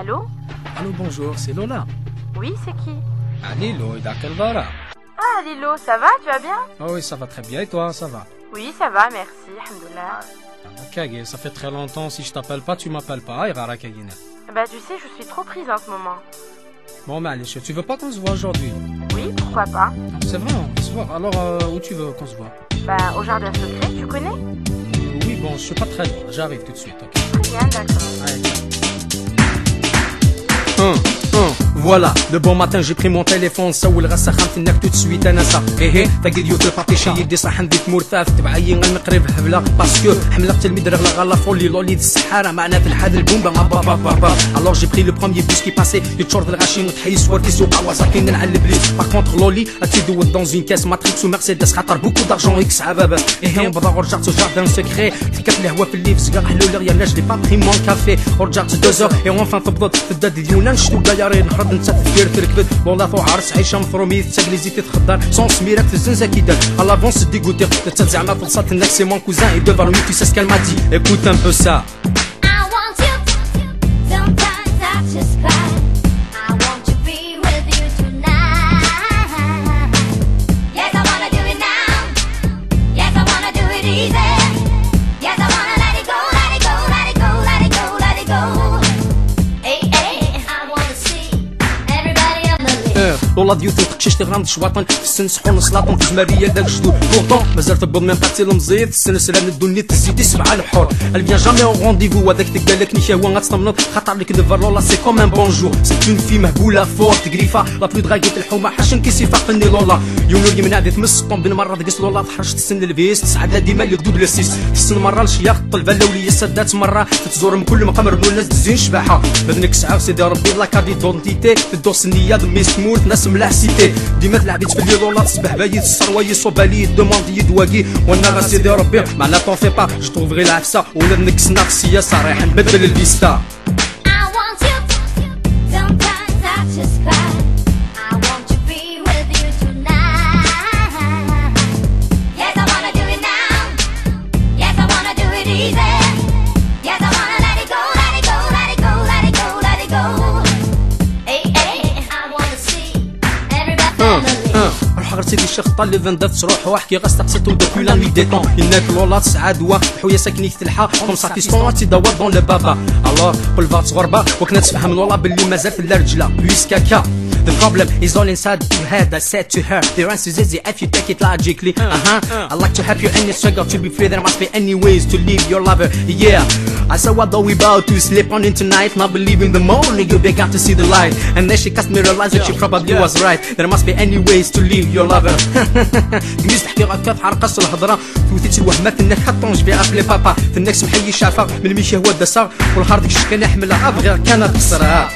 Allô? Allô, bonjour, c'est Lola. Oui, c'est qui? Ah, Lilo, Ida Kelvara. Ah, Lilo, ça va? Tu vas bien? Ah oui, ça va très bien, et toi, ça va? Oui, ça va, merci, alhamdoulilah. Kage, ça fait très longtemps, si je t'appelle pas, tu m'appelles pas, Irara Kagina. Bah, tu sais, je suis trop prise en ce moment. Bon, Malish, tu veux pas qu'on se voit aujourd'hui? Oui, pourquoi pas? C'est vrai, on va se voir. Alors, où tu veux qu'on se voit? Bah, au jardin secret, tu connais? Oui, bon, je suis pas très loin, j'arrive tout de suite, ok? Très bien, d'accord. Allez, ciao. Voilà, le bon matin j'ai pris mon téléphون سوي الغسة خمت انك tout de suite انسى ايه تلقى ديوت البابيشي يدي صح عندي تمورثاف تبعي غنقرب هبله باسكو حملت المدرغ لا غلا فولي لولي السحاره معنا في الحاد البومبا بابا بابا alors j'ai pris le premier bus qui passait يتشورد الغاشي وتحيي صورتي سوق كواساكي نعلب لي par contre لولي تيدوت dans une caisse matrix ومرسيدس خاطر بوكو d'argent اكس عبابه ايه وبدا رجعت au jardin secret فكرت الهوا في الليل سكر حلول ريال je l'ai pas pris mon café ورجعت 2 heures et enfin تبضت في الداد ديالنا نشتو دايرين نحرد انت تفكير تركبت والله فو عرس عيشه مفرومي تاكليزي تتخدر سون سميرك في الزنزه كي دار على فونس ديغوتي انت زعما وصلت لك سي مون كوزان اي دو فالمي tu sais ce qu'elle m'a dit écoute un peu ça I want you sometimes I just cry I want to be with you tonight yes I wanna do it now yes I wanna do it easy yes I wanna let it go let it go let it go let it go let it go والله ديوتي تقششتي غرام شواطن في السن سحون سلاطن في زماريه داك الجدود بورطون مازال تبض من قاتل مزيد السلسله الدنيا تزيدي سبعه الحور elle vient jamais au rendez-vous هذاك تقالك نيشاوه غتطمنط خاطر لك دفر لولا سي كوم ان بونجور سي اون في مهبوله فور تقريفه لا بلو دغايت الحومه حاشن كيسي فاقني لولا يونوري من هذه تمس طون بين مره دقس لولا تحرشت السن الفيس تسعد ديما اللي دوبل سيس السن مره الشياخ الطلبه الاوليه سدات مره تزور من كل مقام الناس تزين شباحه بدنك سعه سيدي ربي لا كاردي دونتيتي تدوس النيه دمي سموت ناس ملاح سيتي ديما تلعبيت في الليل ولا تصبح بايت الصرواي صوبالي دوموندي يدواكي وانا غا سيدي ربي معنا طون في با جو طوفغي العفسه ولا نكس ناقصيه صريح نبدل الفيستا I want you sometimes I just cry I want to be with you tonight yes I wanna do it now yes I wanna do it easy yes I wanna let it go let it go let it go let it go let it go I wanna see روح غير سيدي الشيخ طالي فندات تروح واحكي غاستقسيت ودوبي لا نوي ديتون يناك لولا تسعة دوا خويا ساكني في الحا كوم سا فيستون تيدور دون لو بابا الوغ قل فات غربه وكنا تفهم لولا باللي مازال في الرجله بليس كاكا The problem is all inside your head. I said to her, the answer is easy if you take it logically. I like to help you in your struggle to be free. There must be any ways to leave your lover. Yeah. I said, what are we about to sleep on in tonight? Not believe in the morning you began to see the light. And then she cast me realize that she probably was right. There must be any ways to leave your lover. قميص تحكي غكا في حرقص الهضره توثيت الوهمات انك حطونج بها في بابا في النكس محيي شافه من المشي هو الدسا والهارد كش كان يحملها غير كانت قصرها